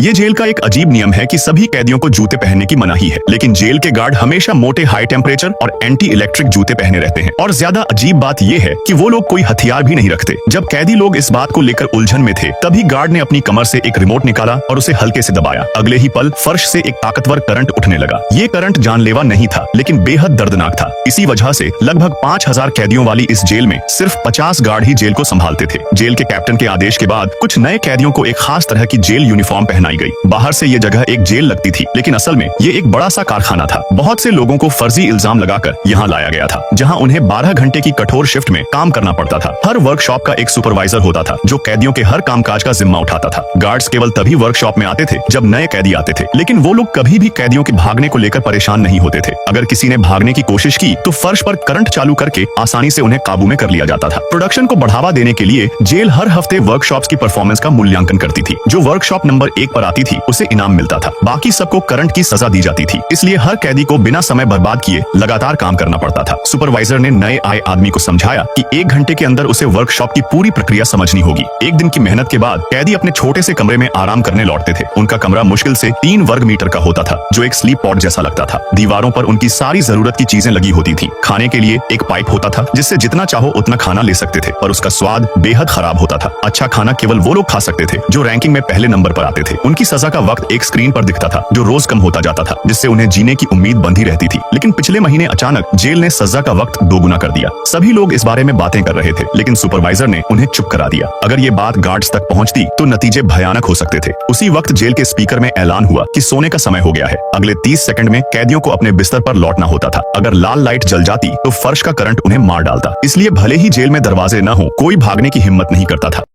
ये जेल का एक अजीब नियम है कि सभी कैदियों को जूते पहनने की मनाही है, लेकिन जेल के गार्ड हमेशा मोटे हाई टेम्परेचर और एंटी इलेक्ट्रिक जूते पहने रहते हैं। और ज्यादा अजीब बात ये है कि वो लोग कोई हथियार भी नहीं रखते। जब कैदी लोग इस बात को लेकर उलझन में थे, तभी गार्ड ने अपनी कमर से एक रिमोट निकाला और उसे हल्के से दबाया। अगले ही पल फर्श से एक ताकतवर करंट उठने लगा। ये करंट जानलेवा नहीं था, लेकिन बेहद दर्दनाक था। इसी वजह से लगभग 5000 कैदियों वाली इस जेल में सिर्फ 50 गार्ड ही जेल को संभालते थे। जेल के कैप्टन के आदेश के बाद कुछ नए कैदियों को एक खास तरह की जेल यूनिफॉर्म पहनाई गई। बाहर से ये जगह एक जेल लगती थी, लेकिन असल में ये एक बड़ा सा कारखाना था। बहुत से लोगों को फर्जी इल्जाम लगाकर यहाँ लाया गया था, जहाँ उन्हें 12 घंटे की कठोर शिफ्ट में काम करना पड़ता था। हर वर्कशॉप का एक सुपरवाइजर होता था, जो कैदियों के हर कामकाज का जिम्मा उठाता था। गार्ड्स केवल तभी वर्कशॉप में आते थे जब नए कैदी आते थे, लेकिन वो लोग कभी भी कैदियों के भागने को लेकर परेशान नहीं होते थे। अगर किसी ने भागने की कोशिश की तो फर्श पर करंट चालू करके आसानी से उन्हें काबू में कर लिया जाता था। प्रोडक्शन को बढ़ावा देने के लिए जेल हर हफ्ते वर्कशॉप्स की परफॉर्मेंस का मूल्यांकन करती थी। जो वर्कशॉप नंबर 1 पर आती थी उसे इनाम मिलता था, बाकी सबको करंट की सजा दी जाती थी। इसलिए हर कैदी को बिना समय बर्बाद किए लगातार काम करना पड़ता था। सुपरवाइजर ने नए आए आदमी को समझाया कि 1 घंटे के अंदर उसे वर्कशॉप की पूरी प्रक्रिया समझनी होगी। एक दिन की मेहनत के बाद कैदी अपने छोटे से कमरे में आराम करने लौटते थे। उनका कमरा मुश्किल से 3 वर्ग मीटर का होता था, जो एक स्लीप पॉड जैसा लगता था। दीवारों पर उनकी सारी जरूरत की चीजें लगी होती थी। खाने के लिए एक पाइप होता था, जिससे जितना चाहो उतना खाना ले सकते थे, पर उसका स्वाद बेहद खराब होता था। अच्छा खाना केवल वो लोग खा सकते थे जो रैंकिंग में पहले नंबर पर आते थे। उनकी सजा का वक्त एक स्क्रीन पर दिखता था, जो रोज कम होता जाता था, जिससे उन्हें जीने की उम्मीद बंधी रहती थी। लेकिन पिछले महीने अचानक जेल ने सजा का वक्त दोगुना कर दिया। सभी लोग इस बारे में बातें कर रहे थे, लेकिन सुपरवाइजर ने उन्हें चुप करा दिया। अगर ये बात गार्ड्स तक पहुंचती तो नतीजे भयानक हो सकते थे। उसी वक्त जेल के स्पीकर में ऐलान हुआ कि सोने का समय हो गया है। अगले 30 सेकंड में कैदियों को अपने बिस्तर पर लौटना होता था। अगर लाल लाइट जल जाती तो फर्श का करंट उन्हें मार डालता। इसलिए भले ही जेल में दरवाजे न हो, कोई भागने की हिम्मत नहीं करता था।